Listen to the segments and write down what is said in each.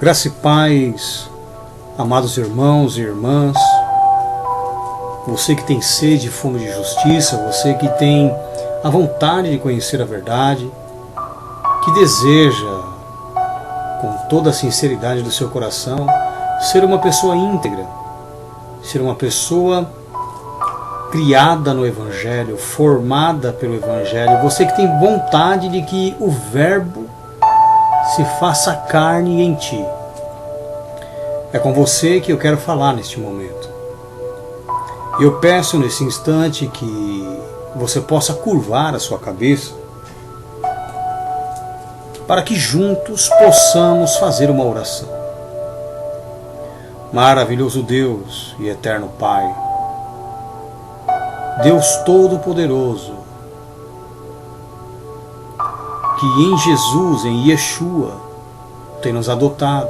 Graça e paz, amados irmãos e irmãs, você que tem sede e fome de justiça, você que tem a vontade de conhecer a verdade, que deseja, com toda a sinceridade do seu coração, ser uma pessoa íntegra, ser uma pessoa criada no Evangelho, formada pelo Evangelho, você que tem vontade de que o Verbo se faça carne em ti. É com você que eu quero falar neste momento. Eu peço nesse instante que você possa curvar a sua cabeça para que juntos possamos fazer uma oração. Maravilhoso Deus e eterno Pai, Deus Todo-Poderoso, que em Jesus, em Yeshua, tem nos adotado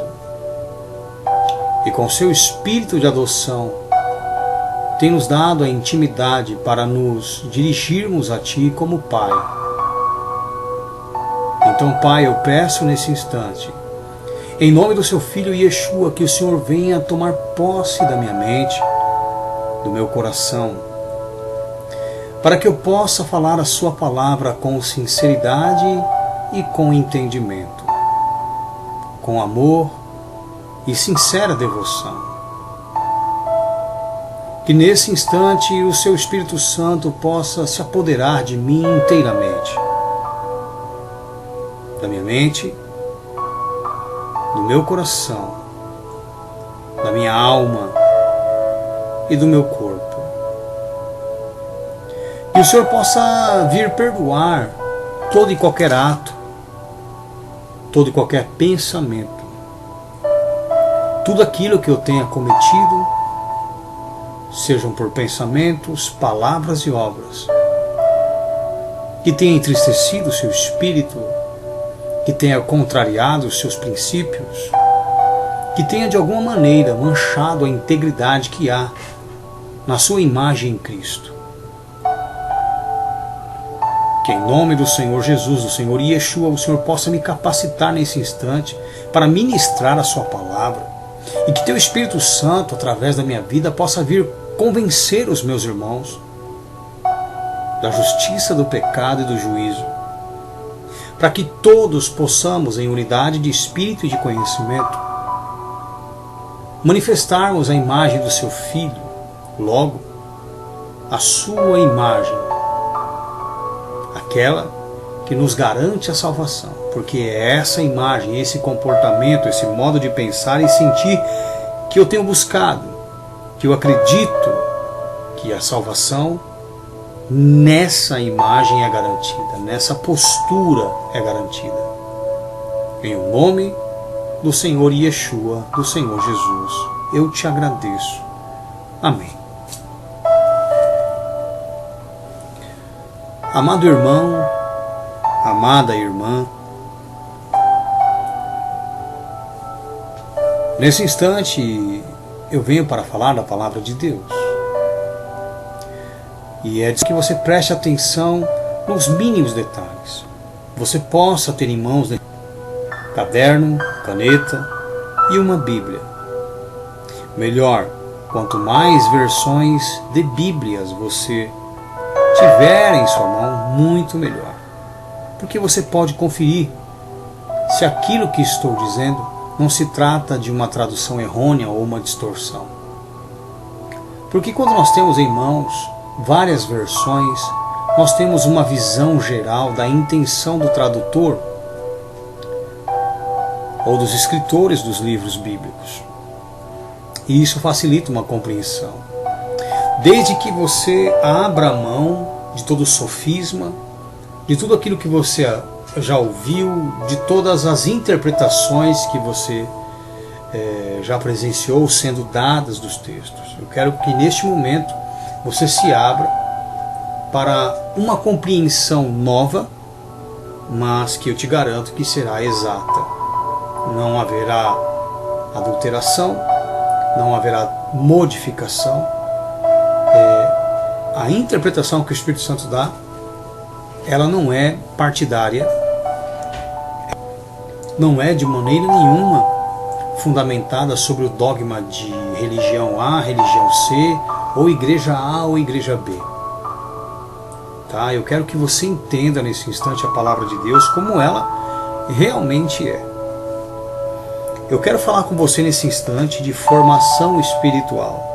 e com seu espírito de adoção tem nos dado a intimidade para nos dirigirmos a Ti como Pai. Então, Pai, eu peço nesse instante, em nome do Seu Filho Yeshua, que o Senhor venha tomar posse da minha mente, do meu coração, para que eu possa falar a Sua palavra com sinceridade e com entendimento, com amor e sincera devoção. Que nesse instante o Seu Espírito Santo possa se apoderar de mim inteiramente, da minha mente, do meu coração, da minha alma e do meu corpo. Que o Senhor possa vir perdoar todo e qualquer ato, todo e qualquer pensamento, tudo aquilo que eu tenha cometido, sejam por pensamentos, palavras e obras, que tenha entristecido o seu espírito, que tenha contrariado os seus princípios, que tenha de alguma maneira manchado a integridade que há na sua imagem em Cristo. Que em nome do Senhor Jesus, do Senhor Yeshua, o Senhor possa me capacitar nesse instante para ministrar a Sua palavra e que Teu Espírito Santo, através da minha vida, possa vir convencer os meus irmãos da justiça, do pecado e do juízo, para que todos possamos, em unidade de espírito e de conhecimento, manifestarmos a imagem do Seu Filho, logo, a Sua imagem, aquela que nos garante a salvação, porque é essa imagem, esse comportamento, esse modo de pensar e sentir que eu tenho buscado, que eu acredito que a salvação nessa imagem é garantida, nessa postura é garantida. Em o nome do Senhor Yeshua, do Senhor Jesus, eu te agradeço. Amém. Amado irmão, amada irmã, nesse instante eu venho para falar da palavra de Deus. E é de que você preste atenção nos mínimos detalhes. Você possa ter em mãos caderno, caneta e uma Bíblia. Melhor, quanto mais versões de Bíblias você tiver em sua mão, muito melhor. Porque você pode conferir se aquilo que estou dizendo não se trata de uma tradução errônea ou uma distorção. Porque quando nós temos em mãos várias versões, nós temos uma visão geral da intenção do tradutor ou dos escritores dos livros bíblicos. E isso facilita uma compreensão. Desde que você abra a mão de todo sofisma, de tudo aquilo que você já ouviu, de todas as interpretações que você já presenciou sendo dadas dos textos. Eu quero que neste momento você se abra para uma compreensão nova, mas que eu te garanto que será exata. Não haverá adulteração, não haverá modificação. A interpretação que o Espírito Santo dá, ela não é partidária, não é de maneira nenhuma fundamentada sobre o dogma de religião A, religião C, ou igreja A ou igreja B. Tá? Eu quero que você entenda nesse instante a palavra de Deus como ela realmente é. Eu quero falar com você nesse instante de formação espiritual.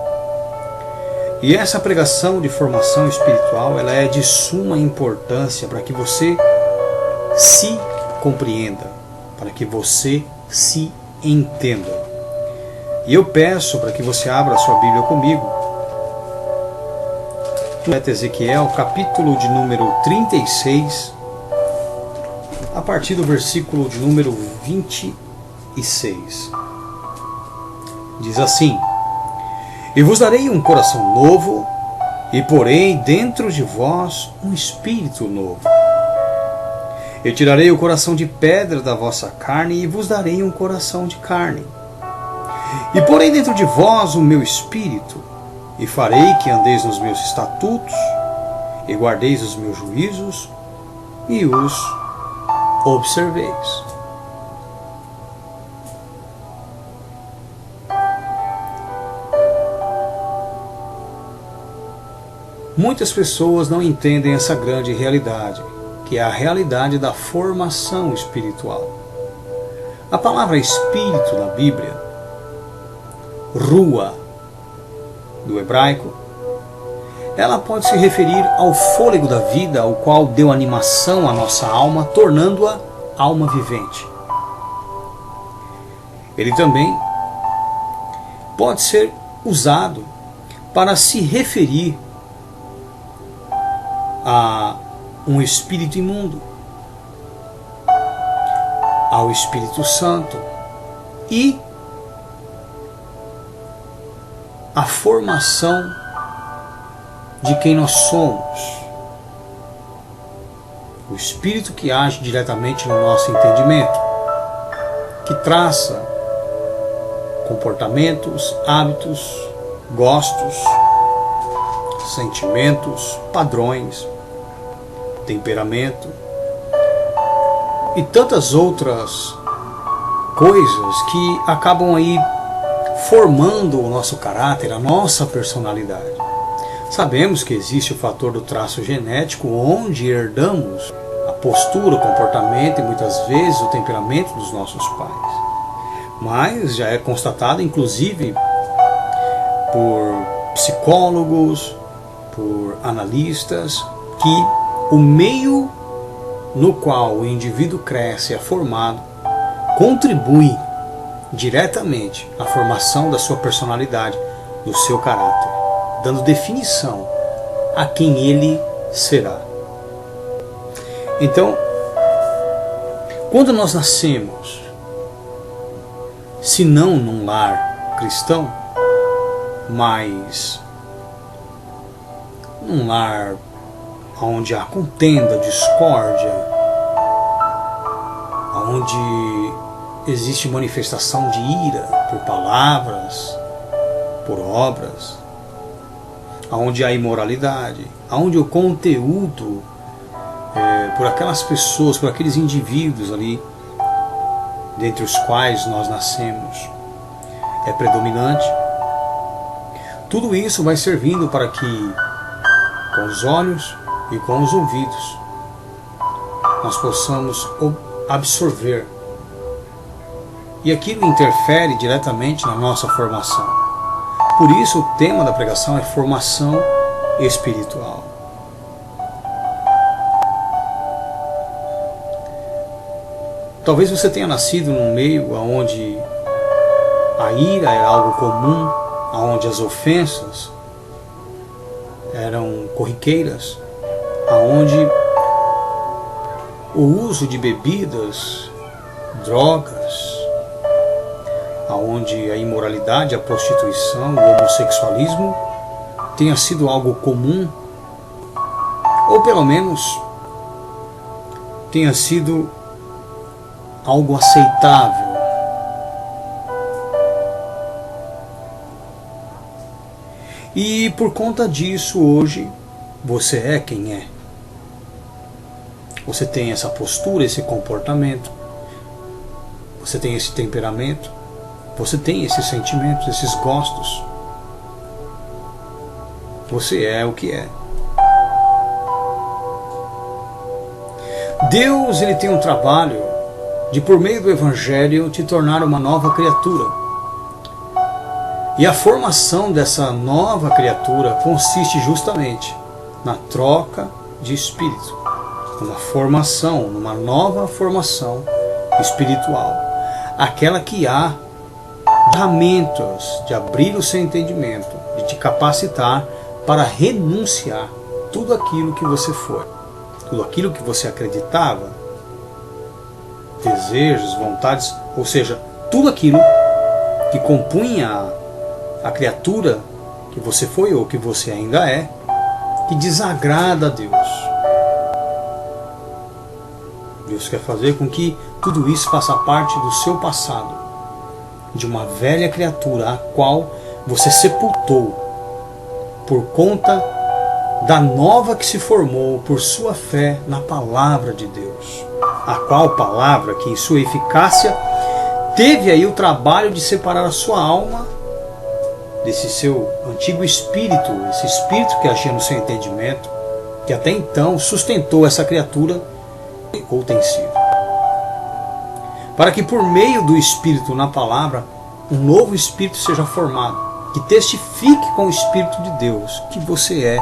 E essa pregação de formação espiritual, ela é de suma importância para que você se compreenda, para que você se entenda. E eu peço para que você abra a sua Bíblia comigo. Profeta Ezequiel, capítulo de número 36, a partir do versículo de número 26. Diz assim: E vos darei um coração novo, e porei dentro de vós um espírito novo. Eu tirarei o coração de pedra da vossa carne, e vos darei um coração de carne. E porei dentro de vós o meu espírito, e farei que andeis nos meus estatutos, e guardeis os meus juízos, e os observeis. Muitas pessoas não entendem essa grande realidade, que é a realidade da formação espiritual. A palavra espírito na Bíblia, rua, do hebraico, ela pode se referir ao fôlego da vida, ao qual deu animação à nossa alma, tornando-a alma vivente. Ele também pode ser usado para se referir a um espírito imundo, ao Espírito Santo e a formação de quem nós somos. O Espírito que age diretamente no nosso entendimento, que traça comportamentos, hábitos, gostos, sentimentos, padrões, temperamento e tantas outras coisas que acabam aí formando o nosso caráter, a nossa personalidade. Sabemos que existe o fator do traço genético, onde herdamos a postura, o comportamento e muitas vezes o temperamento dos nossos pais. Mas já é constatado, inclusive, por psicólogos, por analistas, que o meio no qual o indivíduo cresce e é formado contribui diretamente à formação da sua personalidade, do seu caráter, dando definição a quem ele será. Então, quando nós nascemos, se não num lar cristão, mas num lar onde há contenda, discórdia, onde existe manifestação de ira por palavras, por obras, onde há imoralidade, onde o conteúdo por aquelas pessoas, por aqueles indivíduos ali, dentre os quais nós nascemos, é predominante. Tudo isso vai servindo para que, com os olhos e com os ouvidos, nós possamos absorver. E aquilo interfere diretamente na nossa formação. Por isso o tema da pregação é formação espiritual. Talvez você tenha nascido num meio onde a ira era algo comum, onde as ofensas eram corriqueiras, onde o uso de bebidas, drogas, onde a imoralidade, a prostituição, o homossexualismo tenha sido algo comum, ou pelo menos tenha sido algo aceitável. E por conta disso, hoje, você é quem é. Você tem essa postura, esse comportamento, você tem esse temperamento, Você tem esses sentimentos, esses gostos. Você é o que é. Deus, ele tem um trabalho de, por meio do Evangelho, te tornar uma nova criatura. E a formação dessa nova criatura consiste justamente na troca de espírito, numa formação, numa nova formação espiritual. Aquela que há ferramentas de abrir o seu entendimento, de te capacitar para renunciar tudo aquilo que você foi, tudo aquilo que você acreditava, desejos, vontades, ou seja, tudo aquilo que compunha a criatura que você foi ou que você ainda é, que desagrada a Deus. Deus quer fazer com que tudo isso faça parte do seu passado, de uma velha criatura a qual você sepultou por conta da nova que se formou por sua fé na palavra de Deus. A qual palavra que, em sua eficácia, teve aí o trabalho de separar a sua alma desse seu antigo espírito, esse espírito que agia no seu entendimento, que até então sustentou essa criatura, ou tem sido. Para que por meio do Espírito na palavra, um novo espírito seja formado, que testifique com o Espírito de Deus que você é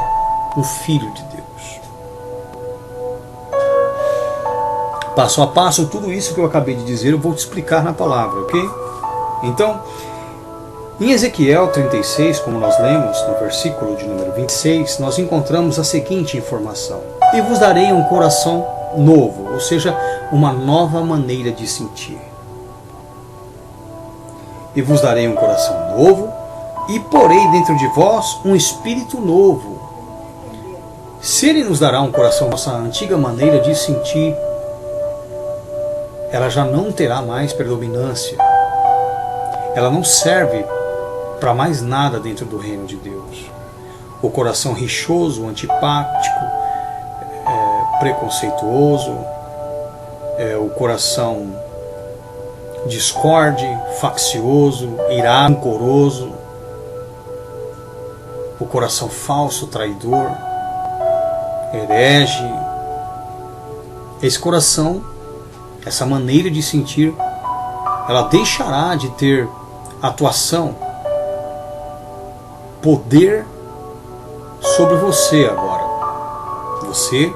um filho de Deus. Passo a passo, tudo isso que eu acabei de dizer, eu vou te explicar na palavra, ok? Então, em Ezequiel 36, como nós lemos no versículo de número 26, nós encontramos a seguinte informação: e vos darei um coração novo, ou seja, uma nova maneira de sentir. E vos darei um coração novo, e porei dentro de vós um espírito novo. Se Ele nos dará um coração, nossa antiga maneira de sentir, ela já não terá mais predominância. Ela não serve para mais nada dentro do reino de Deus. O coração rixoso, antipático, preconceituoso, o coração discorde, faccioso, irado, rancoroso, o coração falso, traidor, herege. Esse coração, essa maneira de sentir, ela deixará de ter atuação, poder sobre você agora. Você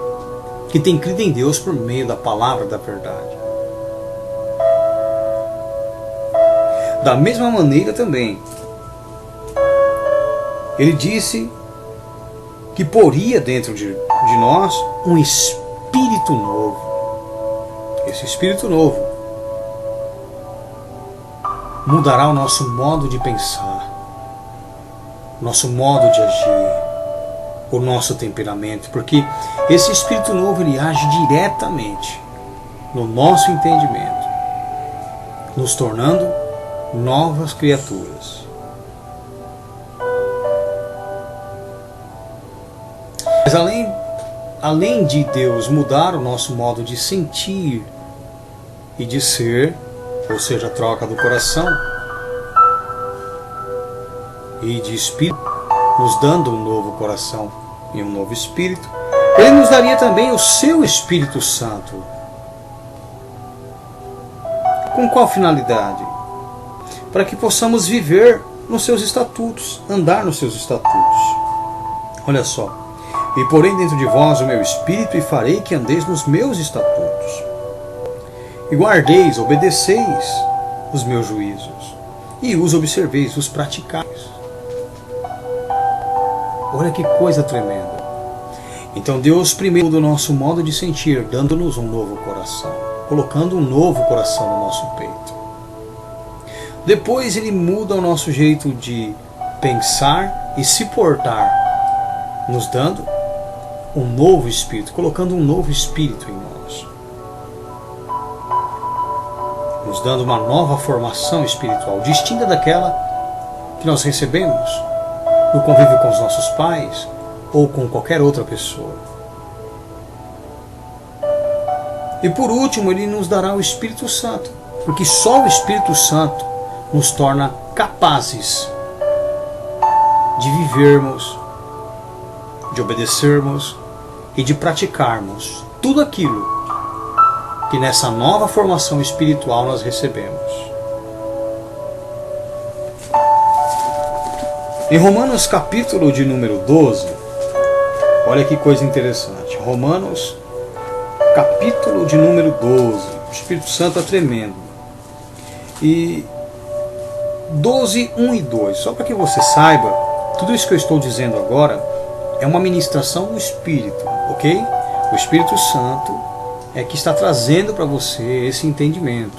que tem crido em Deus por meio da palavra da verdade. Da mesma maneira também, Ele disse que poria dentro de nós um espírito novo. Esse espírito novo mudará o nosso modo de pensar, nosso modo de agir, o nosso temperamento, porque esse espírito novo, ele age diretamente no nosso entendimento, nos tornando novas criaturas. Mas além de Deus mudar o nosso modo de sentir e de ser, ou seja, a troca do coração e de espírito, nos dando um novo coração e um novo espírito, Ele nos daria também o seu Espírito Santo. Com qual finalidade? Para que possamos viver nos seus estatutos, andar nos seus estatutos. Olha só: e porém dentro de vós o meu espírito, e farei que andeis nos meus estatutos, e guardeis, obedeceis os meus juízos, e os observeis, os praticais. Olha que coisa tremenda. Então Deus primeiro muda o nosso modo de sentir, dando-nos um novo coração, colocando um novo coração no nosso peito. Depois Ele muda o nosso jeito de pensar e se portar, nos dando um novo espírito, colocando um novo espírito em nós, nos dando uma nova formação espiritual, distinta daquela que nós recebemos no convívio com os nossos pais ou com qualquer outra pessoa. E por último, Ele nos dará o Espírito Santo, porque só o Espírito Santo nos torna capazes de vivermos, de obedecermos e de praticarmos tudo aquilo que nessa nova formação espiritual nós recebemos. Em Romanos capítulo de número 12, olha que coisa interessante. Romanos capítulo de número 12, o Espírito Santo é tremendo. E 12, 1 e 2, só para que você saiba, tudo isso que eu estou dizendo agora é uma ministração do Espírito, ok? O Espírito Santo é que está trazendo para você esse entendimento.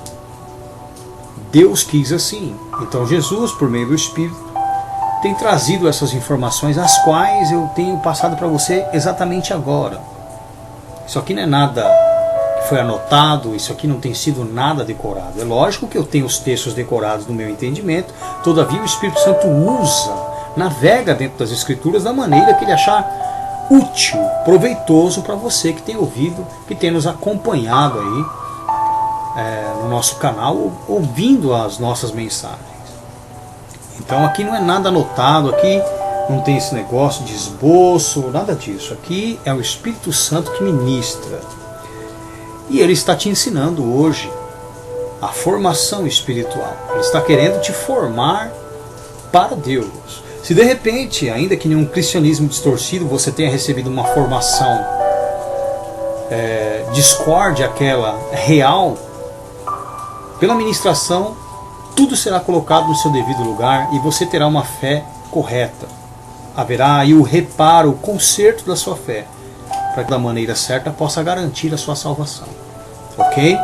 Deus quis assim. Então Jesus, por meio do Espírito, tem trazido essas informações, as quais eu tenho passado para você exatamente agora. Isso aqui não é nada que foi anotado, isso aqui não tem sido nada decorado. É lógico que eu tenho os textos decorados no meu entendimento, todavia o Espírito Santo navega dentro das Escrituras da maneira que ele achar útil, proveitoso para você que tem ouvido, que tem nos acompanhado aí no nosso canal, ouvindo as nossas mensagens. Então aqui não é nada anotado, aqui não tem esse negócio de esboço, nada disso. Aqui é o Espírito Santo que ministra. E ele está te ensinando hoje a formação espiritual. Ele está querendo te formar para Deus. Se de repente, ainda que em um cristianismo distorcido, você tenha recebido uma formação discorde aquela real, pela ministração, tudo será colocado no seu devido lugar e você terá uma fé correta. Haverá aí o reparo, o conserto da sua fé, para que da maneira certa possa garantir a sua salvação. Ok?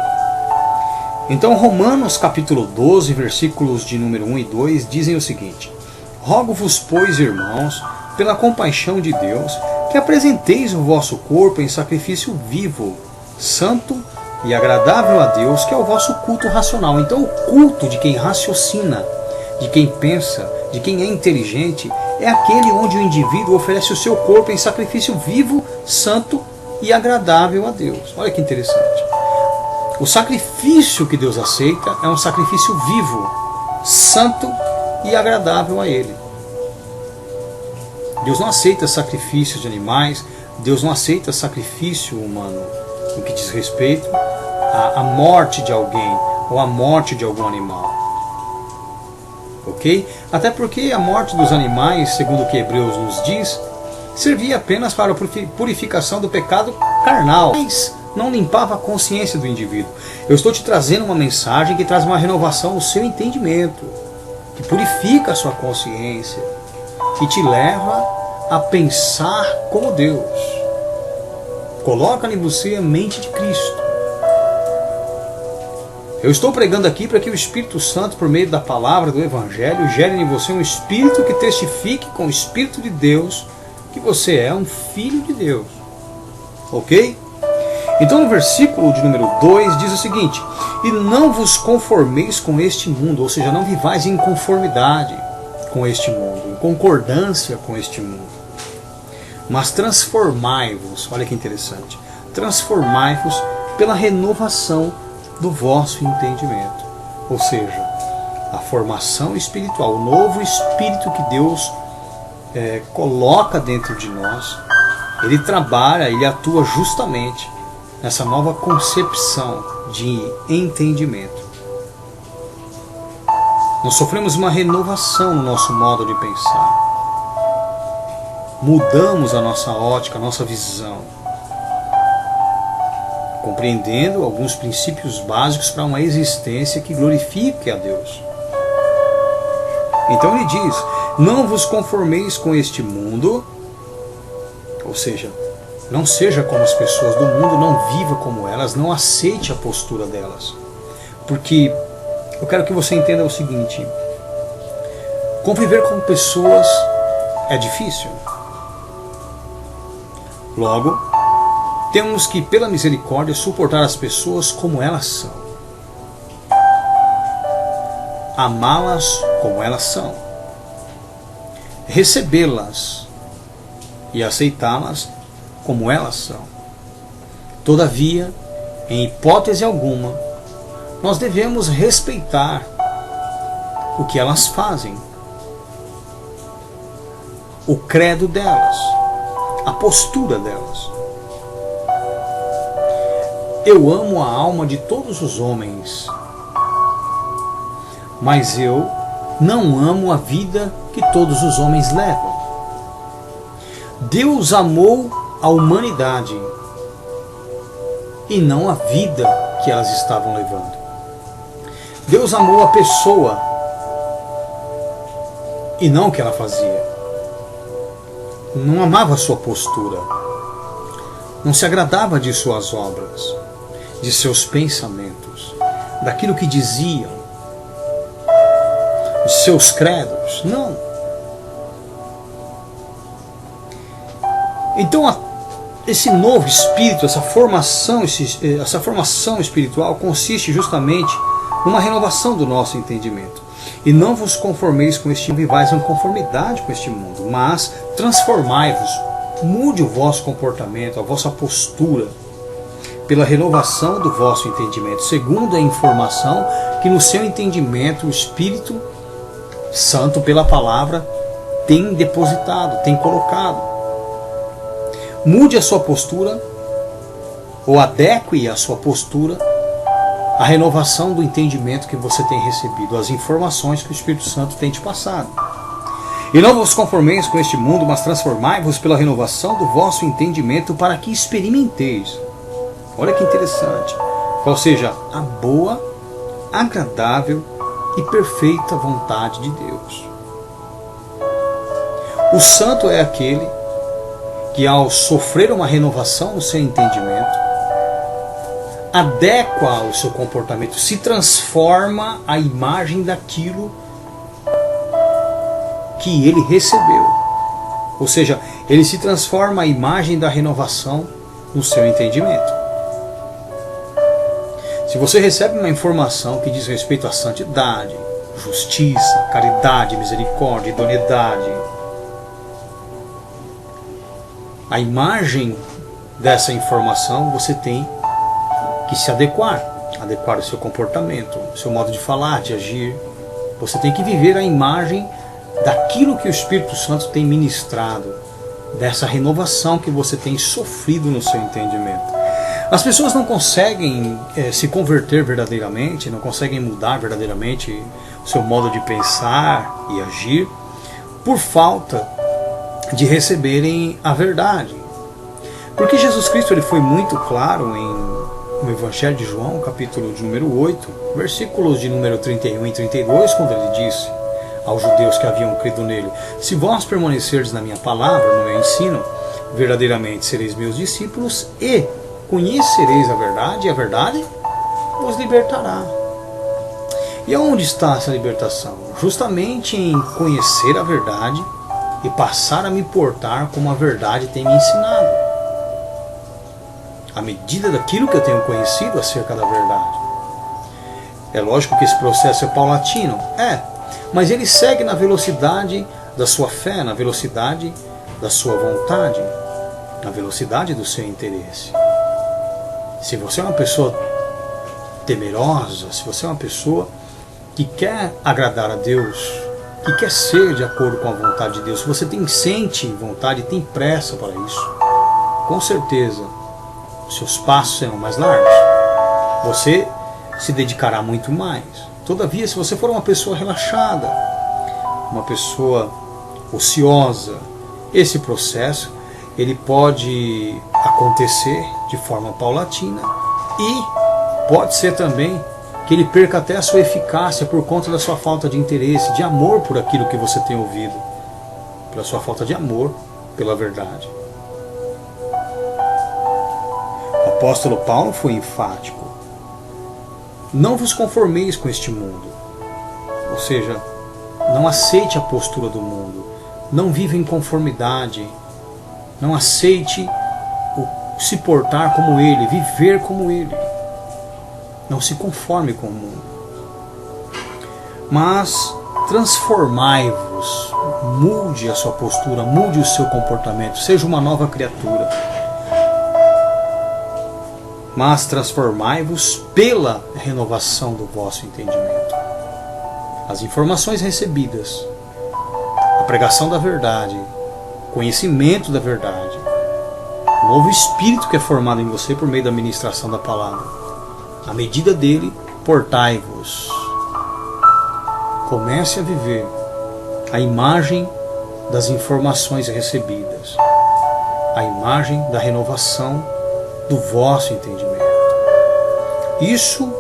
Então Romanos capítulo 12, versículos de número 1 e 2 dizem o seguinte: Rogo-vos, pois, irmãos, pela compaixão de Deus, que apresenteis o vosso corpo em sacrifício vivo, santo e agradável a Deus, que é o vosso culto racional. Então o culto de quem raciocina, de quem pensa, de quem é inteligente, é aquele onde o indivíduo oferece o seu corpo em sacrifício vivo, santo e agradável a Deus. Olha que interessante. O sacrifício que Deus aceita é um sacrifício vivo, santo e agradável a Ele. Deus não aceita sacrifícios de animais, Deus não aceita sacrifício humano, no que diz respeito à morte de alguém ou à morte de algum animal. Ok? Até porque a morte dos animais, segundo o que Hebreus nos diz, servia apenas para a purificação do pecado carnal, mas não limpava a consciência do indivíduo. Eu estou te trazendo uma mensagem que traz uma renovação no seu entendimento, que purifica a sua consciência, que te leva a pensar como Deus. Coloca em você a mente de Cristo. Eu estou pregando aqui para que o Espírito Santo, por meio da palavra do Evangelho, gere em você um Espírito que testifique com o Espírito de Deus que você é um filho de Deus. Ok? Então no versículo de número 2 diz o seguinte: E não vos conformeis com este mundo, ou seja, não vivais em conformidade com este mundo, em concordância com este mundo, mas transformai-vos, olha que interessante, transformai-vos pela renovação do vosso entendimento. Ou seja, a formação espiritual, o novo espírito que Deus coloca dentro de nós, ele trabalha, ele atua justamente nessa nova concepção de entendimento. Nós sofremos uma renovação no nosso modo de pensar. Mudamos a nossa ótica, a nossa visão, compreendendo alguns princípios básicos para uma existência que glorifique a Deus. Então ele diz: não vos conformeis com este mundo, ou seja, não seja como as pessoas do mundo, não viva como elas, não aceite a postura delas. Porque eu quero que você entenda o seguinte: conviver com pessoas é difícil. Logo, temos que, pela misericórdia, suportar as pessoas como elas são. Amá-las como elas são. Recebê-las e aceitá-las como elas são. Todavia, em hipótese alguma, nós devemos respeitar o que elas fazem, o credo delas, a postura delas. Eu amo a alma de todos os homens, mas eu não amo a vida que todos os homens levam. Deus amou a humanidade e não a vida que elas estavam levando. Deus amou a pessoa e não o que ela fazia. Não amava a sua postura, não se agradava de suas obras, de seus pensamentos, daquilo que diziam, de seus credos. Não. Então esse novo espírito, essa formação espiritual consiste justamente numa renovação do nosso entendimento. E não vos conformeis com este mundo, vivais em conformidade com este mundo, mas transformai-vos, mude o vosso comportamento, a vossa postura, pela renovação do vosso entendimento, segundo a informação que no seu entendimento o Espírito Santo, pela palavra, tem depositado, tem colocado. Mude a sua postura, ou adeque a sua postura à renovação do entendimento que você tem recebido, às informações que o Espírito Santo tem te passado. E não vos conformeis com este mundo, mas transformai-vos pela renovação do vosso entendimento, para que experimenteis. Olha que interessante. Qual seja a boa, agradável e perfeita vontade de Deus. O santo é aquele que, ao sofrer uma renovação no seu entendimento, adequa o seu comportamento, se transforma à imagem daquilo que ele recebeu. Ou seja, ele se transforma à imagem da renovação no seu entendimento. Se você recebe uma informação que diz respeito à santidade, justiça, caridade, misericórdia, idoneidade, a imagem dessa informação você tem que se adequar o seu comportamento, o seu modo de falar, de agir. Você tem que viver a imagem daquilo que o Espírito Santo tem ministrado, dessa renovação que você tem sofrido no seu entendimento. As pessoas não conseguem se converter verdadeiramente, não conseguem mudar verdadeiramente o seu modo de pensar e agir por falta de receberem a verdade. Porque Jesus Cristo ele foi muito claro no Evangelho de João, capítulo de número 8, versículos de número 31 e 32, quando ele disse aos judeus que haviam crido nele: se vós permanecerdes na minha palavra, no meu ensino, verdadeiramente sereis meus discípulos e conhecereis a verdade vos libertará. E aonde está essa libertação? Justamente em conhecer a verdade e passar a me portar como a verdade tem me ensinado, à medida daquilo que eu tenho conhecido acerca da verdade. É lógico que esse processo é paulatino, mas ele segue na velocidade da sua fé, na velocidade da sua vontade, na velocidade do seu interesse. Se você é uma pessoa temerosa, se você é uma pessoa que quer agradar a Deus, que quer ser de acordo com a vontade de Deus, se você sente vontade, tem pressa para isso, com certeza os seus passos serão mais largos. Você se dedicará muito mais. Todavia, se você for uma pessoa relaxada, uma pessoa ociosa, esse processo ele pode acontecer de forma paulatina e pode ser também que ele perca até a sua eficácia por conta da sua falta de interesse, de amor por aquilo que você tem ouvido, pela sua falta de amor pela verdade. O apóstolo Paulo foi enfático: não vos conformeis com este mundo. Ou seja, não aceite a postura do mundo, não viva em conformidade, não aceite se portar como ele, viver como ele. Não se conforme com o mundo, mas transformai-vos, mude a sua postura, mude o seu comportamento, seja uma nova criatura. Mas transformai-vos pela renovação do vosso entendimento. as informações recebidas, a pregação da verdade, conhecimento da verdade, o novo espírito que é formado em você por meio da ministração da palavra. À medida dele, portai-vos. Comece a viver a imagem das informações recebidas, a imagem da renovação do vosso entendimento. Isso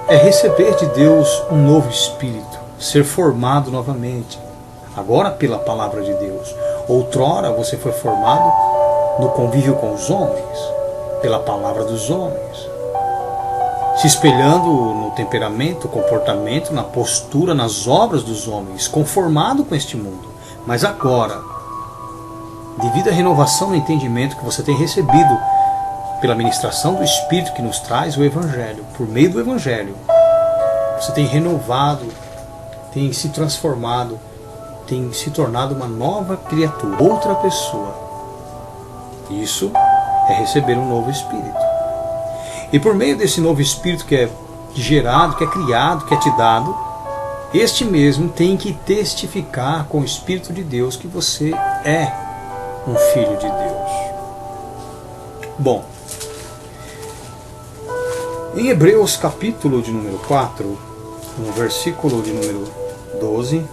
é receber de Deus um novo espírito, ser formado novamente, agora pela palavra de Deus. Outrora você foi formado no convívio com os homens, pela palavra dos homens, se espelhando no temperamento, comportamento, na postura, nas obras dos homens, conformado com este mundo. Mas agora, devido à renovação no entendimento que você tem recebido pela ministração do Espírito que nos traz o Evangelho, por meio do Evangelho, você tem renovado, tem se transformado, tem se tornado uma nova criatura, outra pessoa. Isso é receber um novo Espírito. E por meio desse novo Espírito que é gerado, que é criado, que é te dado, este mesmo tem que testificar com o Espírito de Deus que você é um filho de Deus. Bom, em Hebreus capítulo de número 4, no versículo de número 12,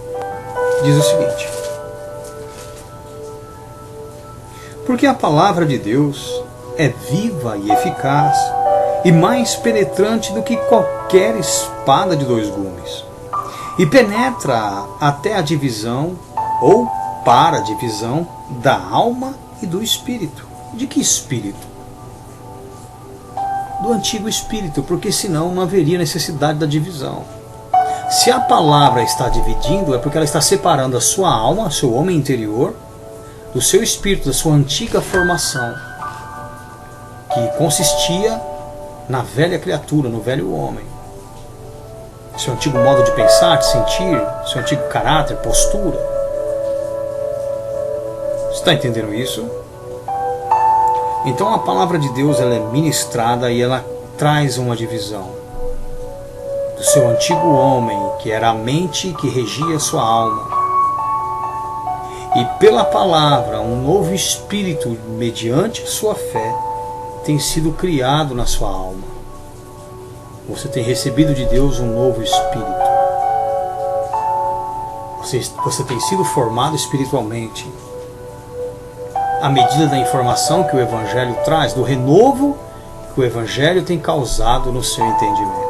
diz o seguinte: porque a palavra de Deus é viva e eficaz, e mais penetrante do que qualquer espada de dois gumes, e penetra até a divisão, ou para a divisão, da alma e do espírito. De que espírito? Do antigo espírito, porque senão não haveria necessidade da divisão. Se a palavra está dividindo, é porque ela está separando a sua alma, seu homem interior, do seu espírito, da sua antiga formação, que consistia na velha criatura, no velho homem. Seu antigo modo de pensar, de sentir, seu antigo caráter, postura. Você está entendendo isso? Então a palavra de Deus, ela é ministrada e ela traz uma divisão do seu antigo homem, que era a mente que regia sua alma. E pela palavra, um novo espírito, mediante a sua fé, tem sido criado na sua alma. Você tem recebido de Deus um novo espírito. Você tem sido formado espiritualmente. À medida da informação que o Evangelho traz, do renovo que o Evangelho tem causado no seu entendimento.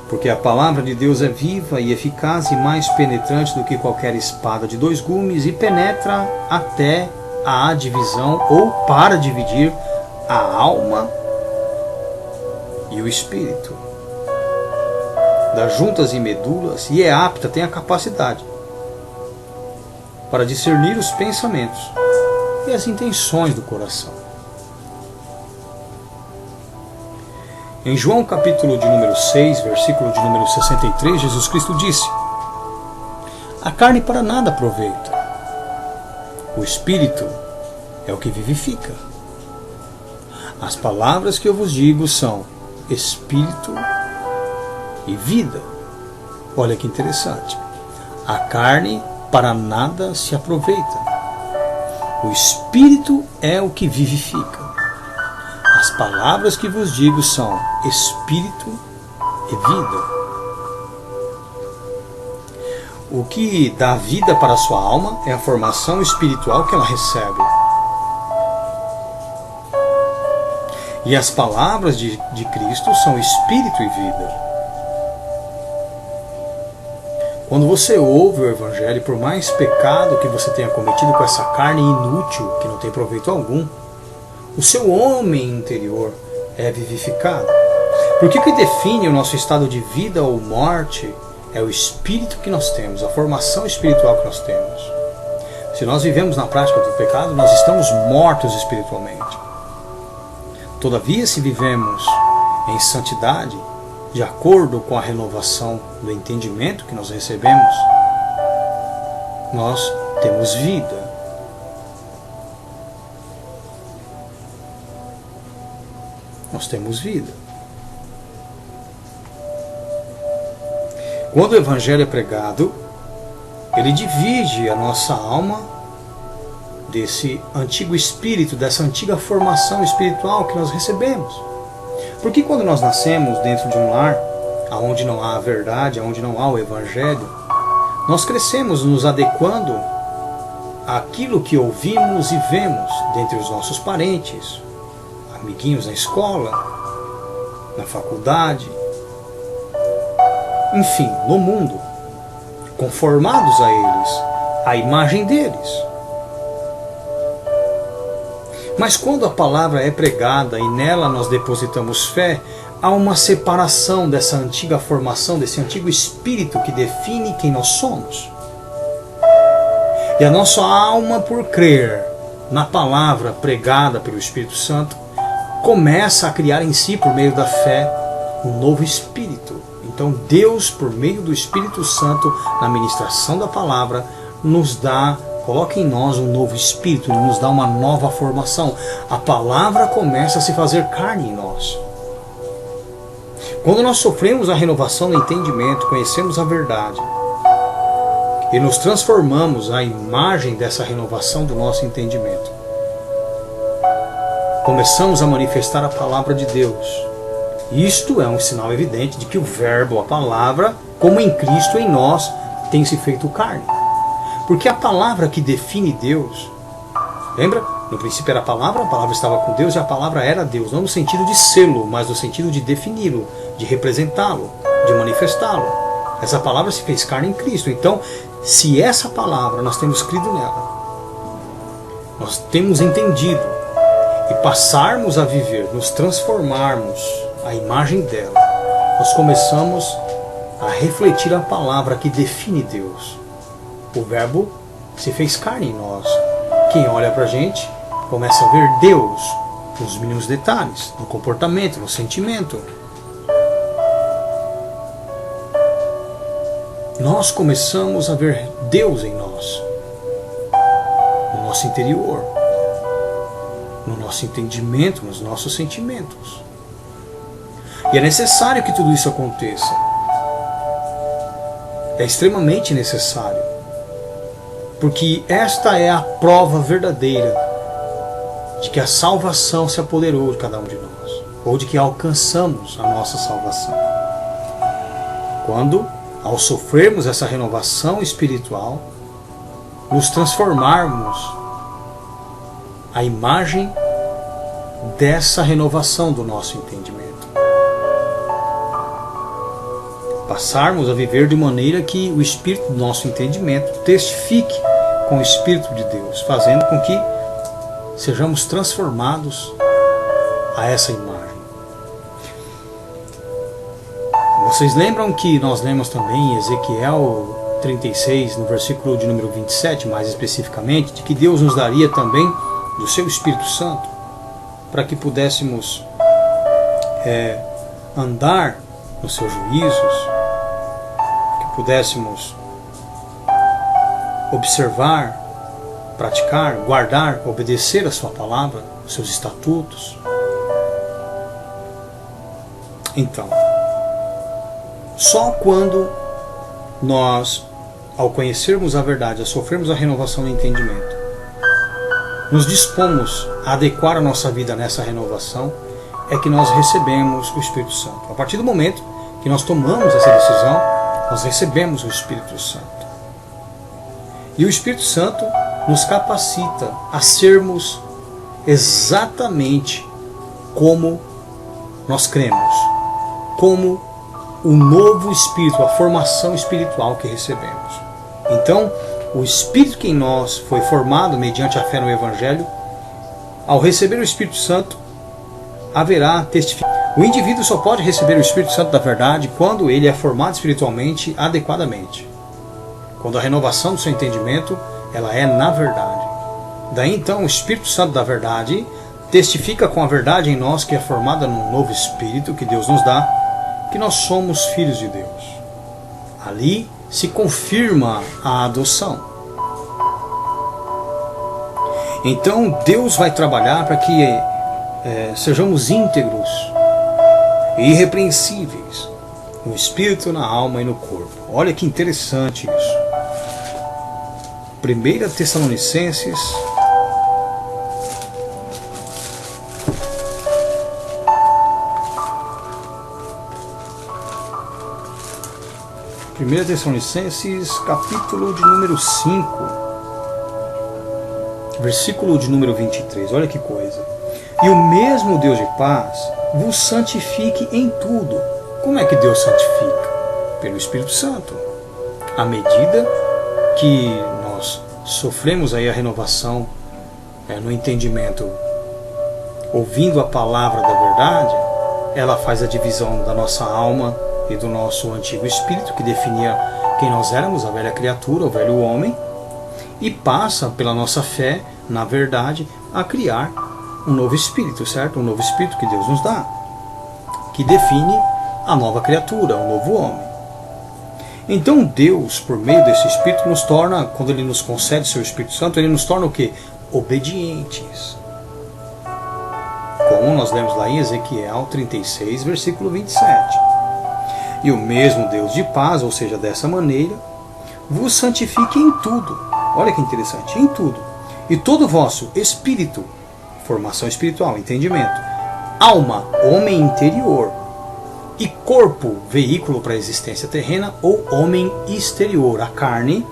Porque a palavra de Deus é viva e eficaz e mais penetrante do que qualquer espada de dois gumes, e penetra até a divisão, ou para dividir, a alma e o espírito, das juntas e medulas, e é apta, tem a capacidade para discernir os pensamentos e as intenções do coração. Em João capítulo de número 6, versículo de número 63, Jesus Cristo disse: a carne para nada aproveita, o espírito é o que vivifica. As palavras que eu vos digo são espírito e vida. Olha que interessante. A carne para nada se aproveita, o espírito é o que vivifica. As palavras que vos digo são espírito e vida. O que dá vida para a sua alma é a formação espiritual que ela recebe. E as palavras de Cristo são espírito e vida. Quando você ouve o Evangelho, por mais pecado que você tenha cometido com essa carne inútil, que não tem proveito algum, o seu homem interior é vivificado. Porque o que define o nosso estado de vida ou morte é o espírito que nós temos, a formação espiritual que nós temos. Se nós vivemos na prática do pecado, nós estamos mortos espiritualmente. Todavia, se vivemos em santidade, de acordo com a renovação do entendimento que nós recebemos, nós temos vida. Nós temos vida. Quando o Evangelho é pregado, ele divide a nossa alma desse antigo espírito, dessa antiga formação espiritual que nós recebemos. Porque quando nós nascemos dentro de um lar, onde não há a verdade, onde não há o Evangelho, nós crescemos nos adequando àquilo que ouvimos e vemos dentre os nossos parentes, amiguinhos na escola, na faculdade, enfim, no mundo, conformados a eles, à imagem deles. Mas quando a palavra é pregada e nela nós depositamos fé, há uma separação dessa antiga formação, desse antigo espírito que define quem nós somos. E a nossa alma, por crer na palavra pregada pelo Espírito Santo, começa a criar em si, por meio da fé, um novo espírito. Então Deus, por meio do Espírito Santo, na ministração da palavra, nos dá, coloca em nós um novo espírito, nos dá uma nova formação. A palavra começa a se fazer carne em nós. Quando nós sofremos a renovação do entendimento, conhecemos a verdade e nos transformamos à imagem dessa renovação do nosso entendimento, começamos a manifestar a palavra de Deus. Isto é um sinal evidente de que o Verbo, a palavra, como em Cristo em nós, tem se feito carne. Porque a palavra que define Deus, lembra? No princípio era a palavra estava com Deus e a palavra era Deus, não no sentido de sê-lo, mas no sentido de defini-lo, de representá-lo, de manifestá-lo. Essa palavra se fez carne em Cristo. Então, se essa palavra, nós temos crido nela, nós temos entendido, e passarmos a viver, nos transformarmos à imagem dela, nós começamos a refletir a palavra que define Deus. O Verbo se fez carne em nós. Quem olha pra gente começa a ver Deus nos mínimos detalhes, no comportamento, no sentimento. Nós começamos a ver Deus em nós, no nosso interior, no nosso entendimento, nos nossos sentimentos. E é necessário que tudo isso aconteça. É extremamente necessário. Porque esta é a prova verdadeira de que a salvação se apoderou de cada um de nós, ou de que alcançamos a nossa salvação. Quando, ao sofrermos essa renovação espiritual, nos transformarmos à imagem dessa renovação do nosso entendimento. Passarmos a viver de maneira que o Espírito do nosso entendimento testifique com o Espírito de Deus, fazendo com que sejamos transformados a essa imagem. Vocês lembram que nós lemos também em Ezequiel 36, no versículo de número 27, mais especificamente, de que Deus nos daria também do seu Espírito Santo, para que pudéssemos andar nos seus juízos, pudéssemos observar, praticar, guardar, obedecer a sua palavra, os seus estatutos. Então, só quando nós, ao conhecermos a verdade, a sofrermos a renovação do entendimento, nos dispomos a adequar a nossa vida nessa renovação, é que nós recebemos o Espírito Santo. A partir do momento que nós tomamos essa decisão, nós recebemos o Espírito Santo. E o Espírito Santo nos capacita a sermos exatamente como nós cremos, como o novo Espírito, a formação espiritual que recebemos. Então, o Espírito que em nós foi formado mediante a fé no Evangelho, ao receber o Espírito Santo, haverá testificação. O indivíduo só pode receber o Espírito Santo da verdade quando ele é formado espiritualmente adequadamente. Quando a renovação do seu entendimento, ela é na verdade. Daí então o Espírito Santo da verdade testifica com a verdade em nós, que é formada num novo Espírito que Deus nos dá, que nós somos filhos de Deus. Ali se confirma a adoção. Então Deus vai trabalhar para que sejamos íntegros e irrepreensíveis, no espírito, na alma e no corpo. Olha que interessante isso. 1 Tessalonicenses, capítulo de número 5, versículo de número 23. Olha que coisa. E o mesmo Deus de paz vos santifique em tudo. Como é que Deus santifica? Pelo Espírito Santo. À medida que nós sofremos aí a renovação no entendimento, ouvindo a palavra da verdade, ela faz a divisão da nossa alma e do nosso antigo espírito, que definia quem nós éramos, a velha criatura, o velho homem, e passa pela nossa fé na verdade a criar um novo espírito, certo? Um novo espírito que Deus nos dá, que define a nova criatura, o novo homem. Então Deus, por meio desse Espírito, nos torna, quando Ele nos concede seu Espírito Santo, Ele nos torna o quê? Obedientes. Como nós lemos lá em Ezequiel 36, versículo 27. E o mesmo Deus de paz, ou seja, dessa maneira, vos santifique em tudo. Olha que interessante, em tudo. E todo o vosso espírito, formação espiritual, entendimento, alma, homem interior, e corpo, veículo para a existência terrena, ou homem exterior, a carne,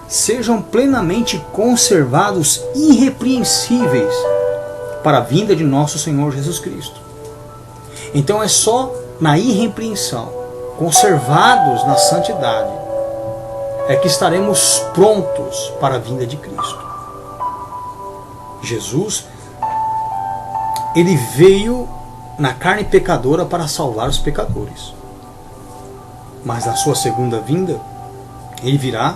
sejam plenamente conservados irrepreensíveis para a vinda de nosso Senhor Jesus Cristo. Então é só na irrepreensão, conservados na santidade, é que estaremos prontos para a vinda de Cristo. Jesus, Ele veio na carne pecadora para salvar os pecadores. Mas na sua segunda vinda, Ele virá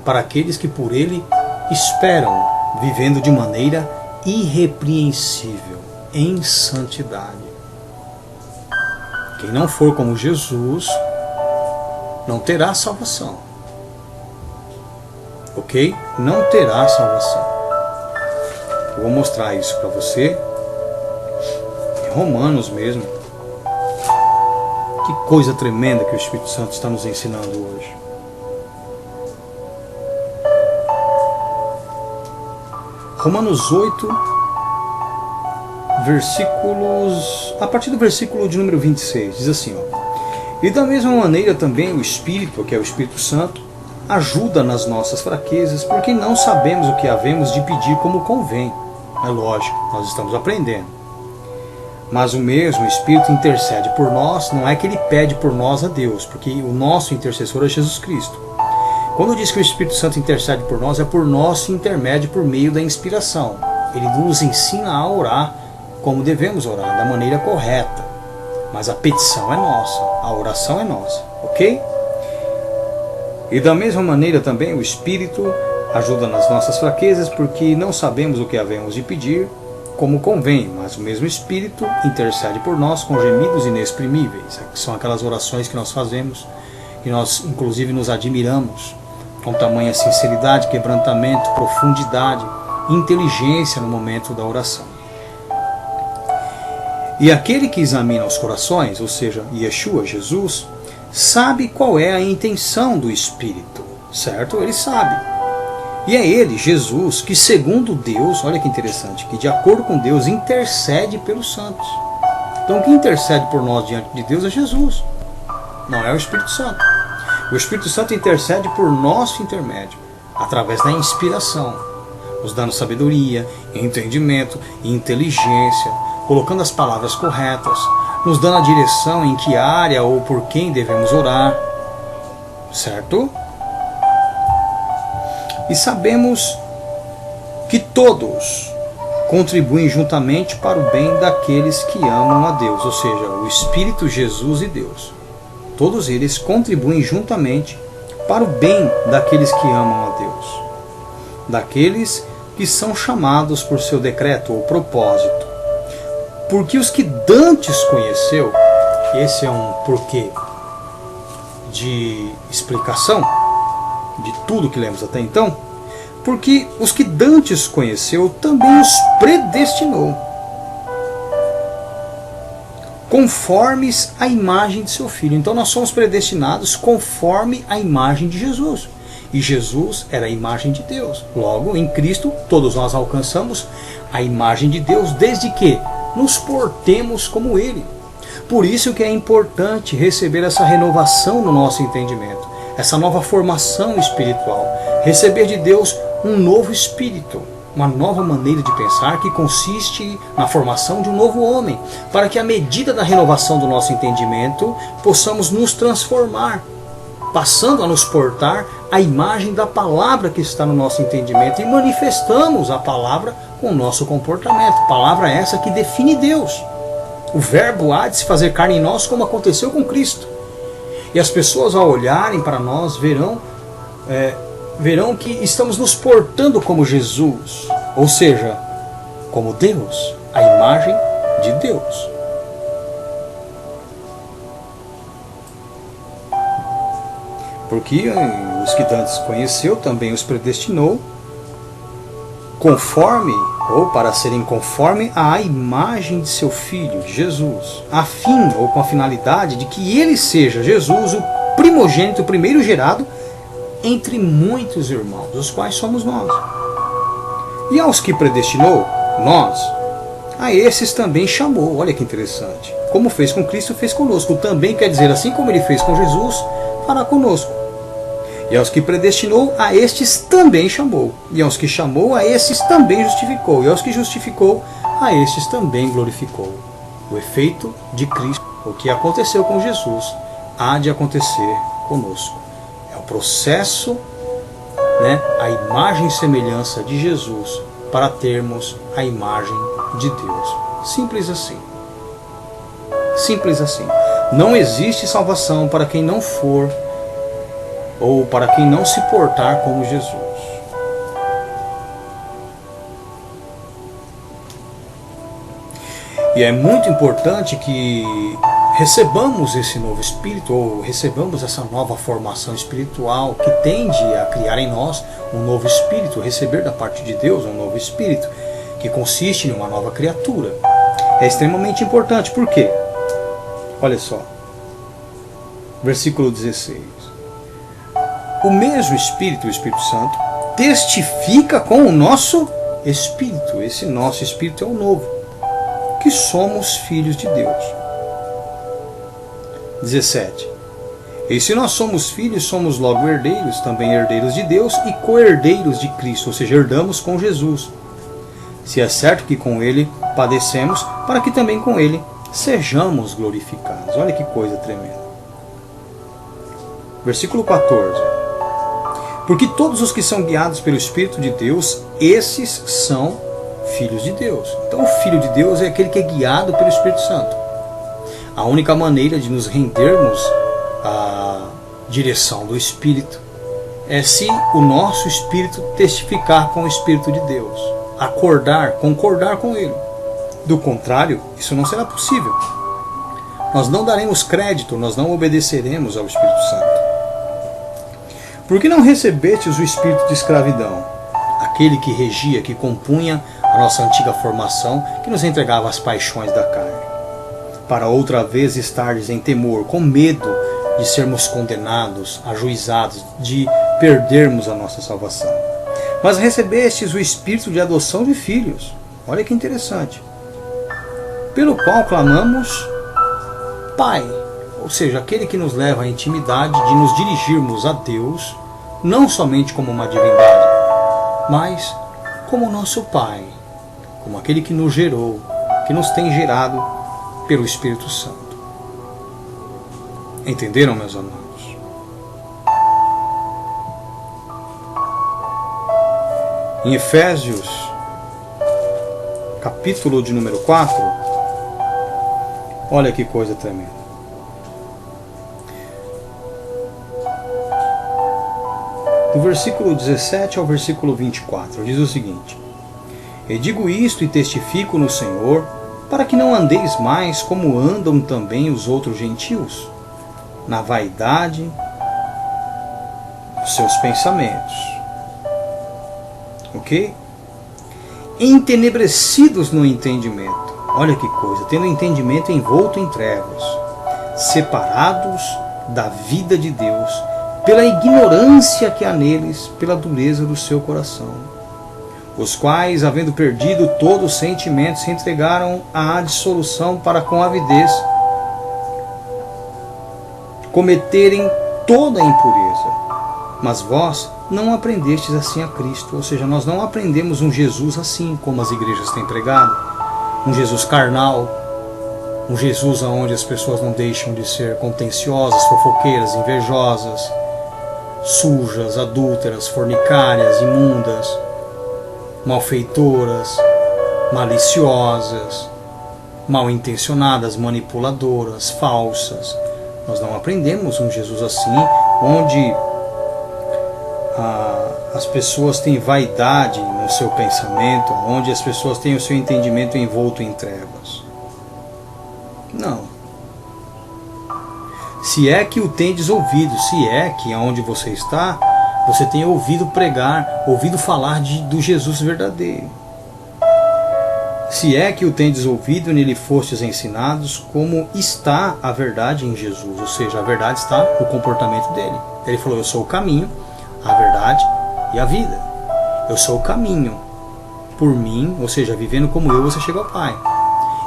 para aqueles que por Ele esperam, vivendo de maneira irrepreensível, em santidade. Quem não for como Jesus, não terá salvação. Ok? Não terá salvação. Eu vou mostrar isso para você. Romanos mesmo. Que coisa tremenda que o Espírito Santo está nos ensinando hoje. Romanos 8, versículos, a partir do versículo de número 26, diz assim, ó: e da mesma maneira também o Espírito, que é o Espírito Santo, ajuda nas nossas fraquezas, porque não sabemos o que havemos de pedir como convém. É lógico, nós estamos aprendendo. Mas o mesmo Espírito intercede por nós, não é que Ele pede por nós a Deus, porque o nosso intercessor é Jesus Cristo. Quando diz que o Espírito Santo intercede por nós, é por nosso intermédio, por meio da inspiração. Ele nos ensina a orar como devemos orar, da maneira correta. Mas a petição é nossa, a oração é nossa, ok? E da mesma maneira também o Espírito ajuda nas nossas fraquezas, porque não sabemos o que havemos de pedir como convém, mas o mesmo Espírito intercede por nós com gemidos inexprimíveis. São aquelas orações que nós fazemos, que nós inclusive nos admiramos, com tamanha sinceridade, quebrantamento, profundidade, inteligência no momento da oração. E aquele que examina os corações, ou seja, Yeshua, Jesus, sabe qual é a intenção do Espírito, certo? Ele sabe. E é Ele, Jesus, que segundo Deus, olha que interessante, que de acordo com Deus intercede pelos santos. Então quem intercede por nós diante de Deus é Jesus, não é o Espírito Santo. O Espírito Santo intercede por nosso intermédio, através da inspiração, nos dando sabedoria, entendimento, inteligência, colocando as palavras corretas, nos dando a direção em que área ou por quem devemos orar, certo? E sabemos que todos contribuem juntamente para o bem daqueles que amam a Deus, ou seja, o Espírito, Jesus e Deus. Todos eles contribuem juntamente para o bem daqueles que amam a Deus, daqueles que são chamados por seu decreto ou propósito. Porque os que dantes conheceu, esse é um porquê de explicação de tudo que lemos até então, porque os que dantes conheceu também os predestinou conformes à imagem de seu Filho. Então nós somos predestinados conforme a imagem de Jesus. E Jesus era a imagem de Deus. Logo, em Cristo, todos nós alcançamos a imagem de Deus, desde que nos portemos como Ele. Por isso que é importante receber essa renovação no nosso entendimento, essa nova formação espiritual, receber de Deus um novo espírito, uma nova maneira de pensar que consiste na formação de um novo homem, para que à medida da renovação do nosso entendimento possamos nos transformar, passando a nos portar a imagem da palavra que está no nosso entendimento e manifestamos a palavra com o nosso comportamento. Palavra essa que define Deus. O verbo há de se fazer carne em nós, como aconteceu com Cristo. E as pessoas, ao olharem para nós, verão que estamos nos portando como Jesus, ou seja, como Deus, a imagem de Deus. Porque os que antes conheceu também os predestinou conforme, ou para serem conforme à imagem de seu Filho, de Jesus, a fim, ou com a finalidade de que ele seja, Jesus, o primogênito, o primeiro gerado entre muitos irmãos, os quais somos nós. E aos que predestinou, nós, a esses também chamou. Olha que interessante. Como fez com Cristo, fez conosco. Também quer dizer, assim como ele fez com Jesus, fará conosco. E aos que predestinou, a estes também chamou. E aos que chamou, a esses também justificou. E aos que justificou, a estes também glorificou. O efeito de Cristo, o que aconteceu com Jesus, há de acontecer conosco. É o processo, a imagem e semelhança de Jesus para termos a imagem de Deus. Simples assim. Simples assim. Não existe salvação para quem não for ou para quem não se portar como Jesus. E é muito importante que recebamos esse novo espírito, ou recebamos essa nova formação espiritual que tende a criar em nós um novo espírito, receber da parte de Deus um novo espírito, que consiste em uma nova criatura. É extremamente importante, por quê? Olha só, versículo 16. O mesmo Espírito, o Espírito Santo, testifica com o nosso espírito, esse nosso espírito é o novo, que somos filhos de Deus. 17. E se nós somos filhos, somos logo herdeiros, também herdeiros de Deus e co-herdeiros de Cristo, ou seja, herdamos com Jesus. Se é certo que com Ele padecemos, para que também com Ele sejamos glorificados. Olha que coisa tremenda. Versículo 14. Porque todos os que são guiados pelo Espírito de Deus, esses são filhos de Deus. Então o Filho de Deus é aquele que é guiado pelo Espírito Santo. A única maneira de nos rendermos à direção do Espírito é se o nosso Espírito testificar com o Espírito de Deus, concordar com Ele. Do contrário, isso não será possível. Nós não daremos crédito, nós não obedeceremos ao Espírito Santo. Por que não recebestes o espírito de escravidão, aquele que regia, que compunha a nossa antiga formação, que nos entregava às paixões da carne, para outra vez estardes em temor, com medo de sermos condenados, ajuizados, de perdermos a nossa salvação. Mas recebestes o espírito de adoção de filhos. Olha que interessante. Pelo qual clamamos Pai, ou seja, aquele que nos leva à intimidade de nos dirigirmos a Deus, não somente como uma divindade, mas como nosso Pai, como aquele que nos gerou, que nos tem gerado pelo Espírito Santo. Entenderam, meus amados? Em Efésios, capítulo de número 4, olha que coisa tremenda. Do versículo 17 ao versículo 24, diz o seguinte: E digo isto e testifico no Senhor, para que não andeis mais como andam também os outros gentios, na vaidade dos seus pensamentos. Ok? Entenebrecidos no entendimento, Olha que coisa, tendo entendimento envolto em trevas, separados da vida de Deus, pela ignorância que há neles, pela dureza do seu coração, os quais, havendo perdido todos os sentimentos, se entregaram à dissolução para com avidez cometerem toda a impureza. Mas vós não aprendestes assim a Cristo, ou seja, nós não aprendemos um Jesus assim como as igrejas têm pregado, um Jesus carnal, um Jesus onde as pessoas não deixam de ser contenciosas, fofoqueiras, invejosas, sujas, adúlteras, fornicárias, imundas, malfeitoras, maliciosas, mal intencionadas, manipuladoras, falsas. Nós não aprendemos um Jesus assim, onde as pessoas têm vaidade no seu pensamento, onde as pessoas têm o seu entendimento envolto em trevas. Não. Se é que o tendes ouvido, se é que aonde você está, você tem ouvido pregar, ouvido falar do Jesus verdadeiro. Se é que o tendes ouvido, nele fostes ensinados, como está a verdade em Jesus. Ou seja, a verdade está no comportamento dele. Ele falou, eu sou o caminho, a verdade e a vida. Eu sou o caminho. Por mim, ou seja, vivendo como eu, você chega ao Pai.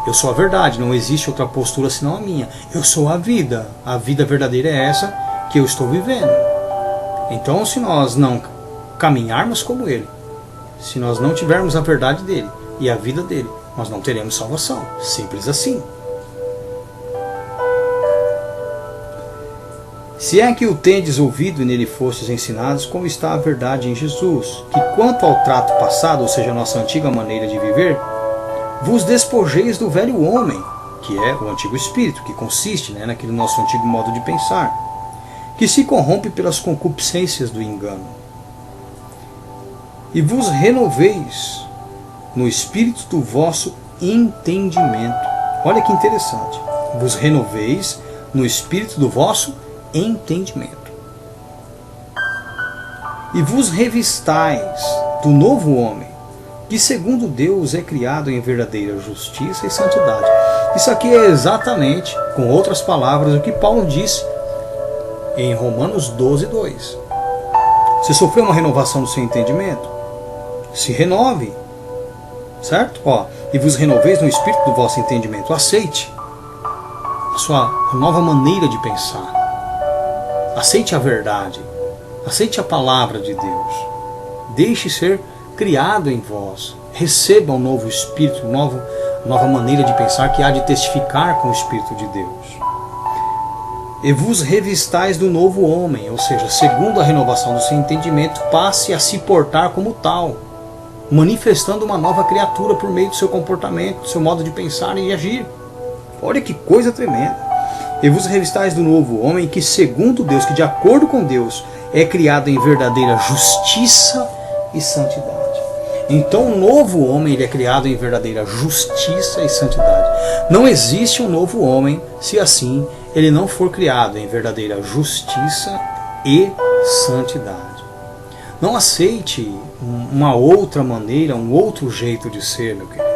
Eu sou a verdade, não existe outra postura senão a minha. Eu sou a vida. A vida verdadeira é essa que eu estou vivendo. Então, se nós não caminharmos como Ele, se nós não tivermos a verdade dele e a vida dele, nós não teremos salvação. Simples assim. Se é que o tendes ouvido e nele fostes ensinados, como está a verdade em Jesus, que quanto ao trato passado, ou seja, a nossa antiga maneira de viver, vos despojeis do velho homem, que é o antigo espírito, que consiste naquele nosso antigo modo de pensar, que se corrompe pelas concupiscências do engano. E vos renoveis no espírito do vosso entendimento. Olha que interessante. Vos renoveis no espírito do vosso entendimento. E vos revistais do novo homem, que segundo Deus é criado em verdadeira justiça e santidade. Isso aqui é exatamente, com outras palavras, o que Paulo disse em Romanos 12:2. Você sofreu uma renovação do seu entendimento? Se renove, certo? E vos renoveis no espírito do vosso entendimento. Aceite a sua nova maneira de pensar. Aceite a verdade. Aceite a palavra de Deus. Deixe ser criado em vós. Receba um novo espírito, nova maneira de pensar que há de testificar com o Espírito de Deus. E vos revistais do novo homem, ou seja, segundo a renovação do seu entendimento, passe a se portar como tal, manifestando uma nova criatura por meio do seu comportamento, do seu modo de pensar e agir. Olha que coisa tremenda. E vos revistais do novo homem, que segundo Deus, que de acordo com Deus, é criado em verdadeira justiça e santidade. Então o novo homem ele é criado em verdadeira justiça e santidade. Não existe um novo homem se assim ele não for criado em verdadeira justiça e santidade. Não aceite uma outra maneira, um outro jeito de ser, meu querido.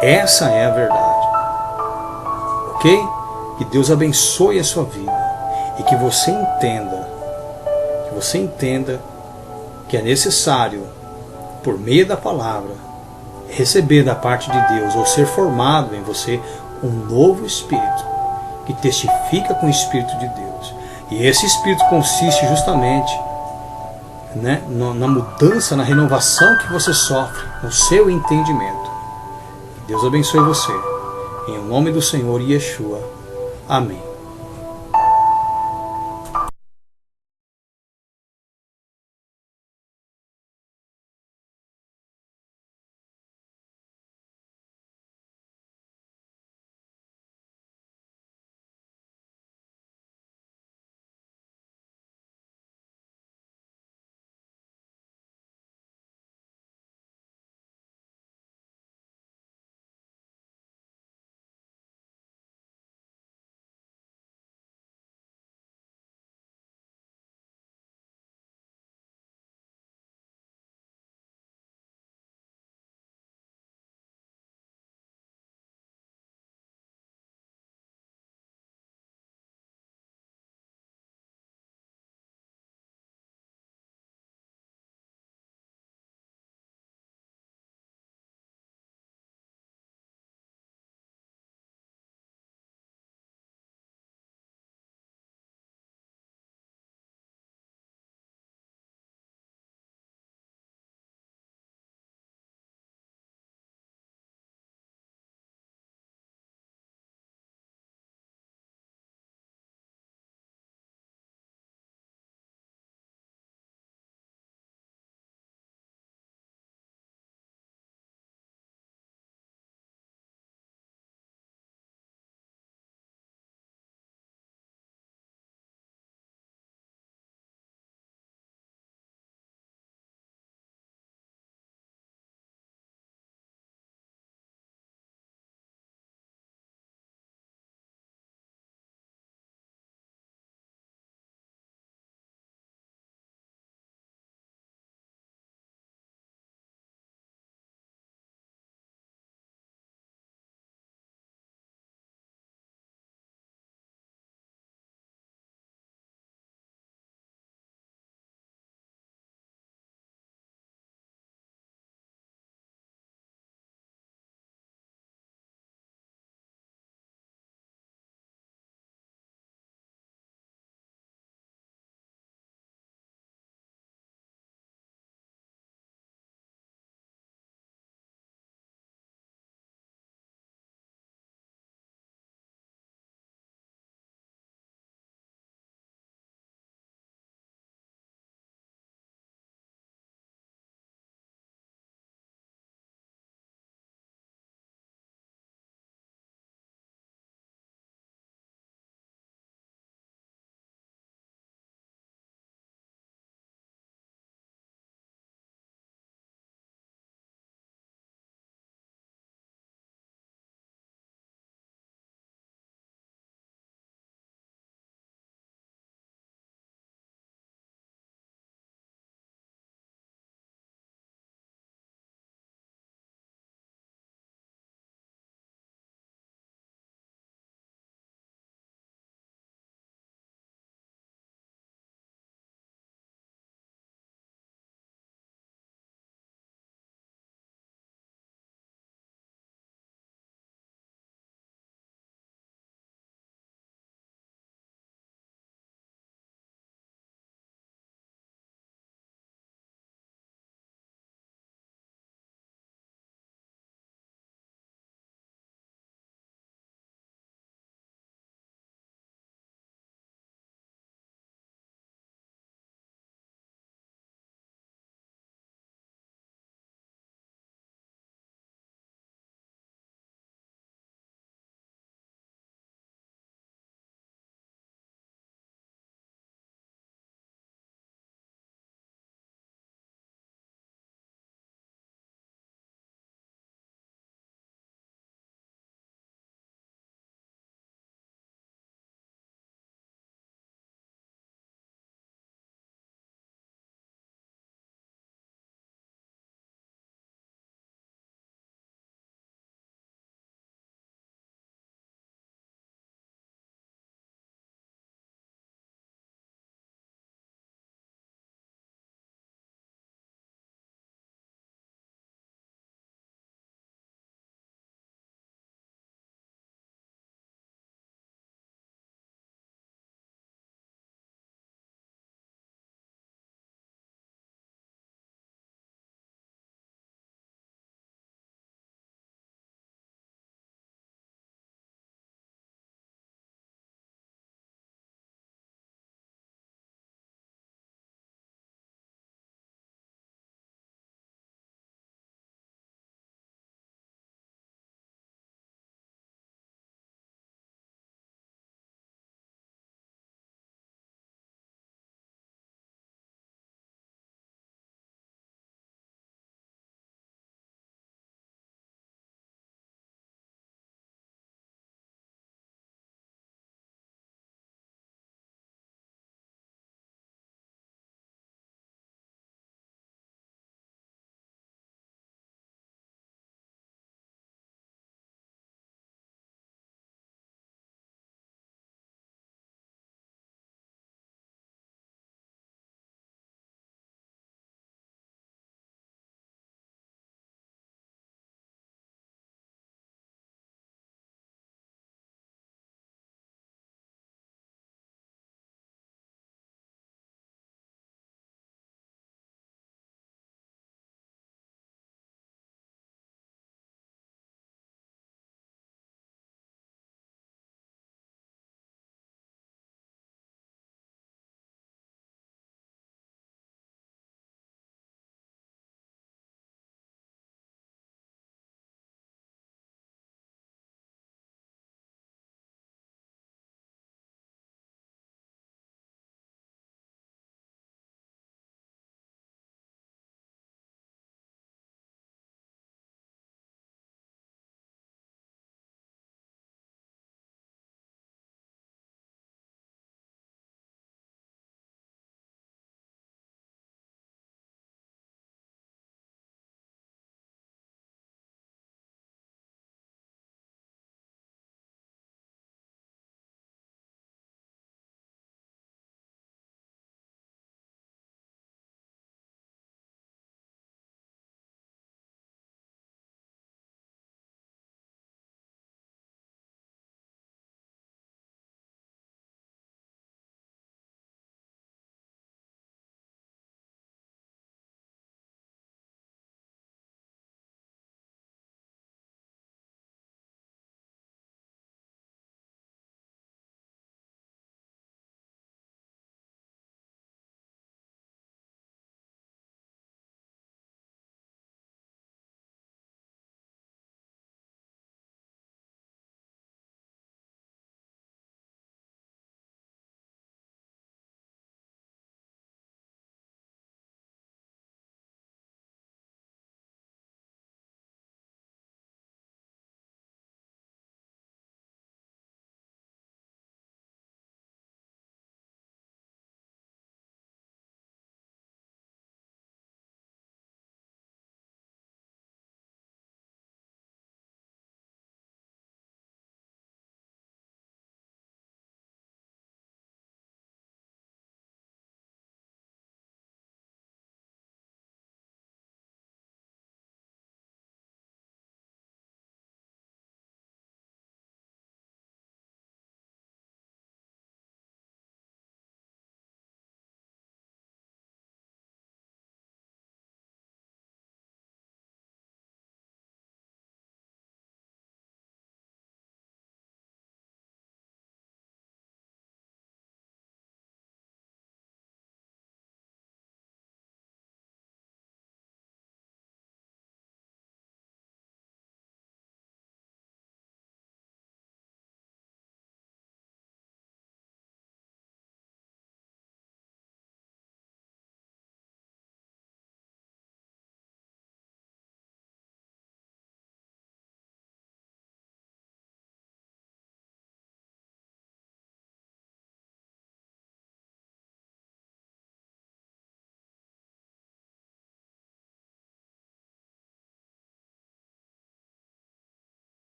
Essa é a verdade. Ok? Que Deus abençoe a sua vida e que você entenda que é necessário, por meio da palavra, receber da parte de Deus ou ser formado em você um novo espírito que testifica com o Espírito de Deus. E esse espírito consiste justamente na mudança, na renovação que você sofre no seu entendimento. Que Deus abençoe você. Em nome do Senhor Yeshua. Amém.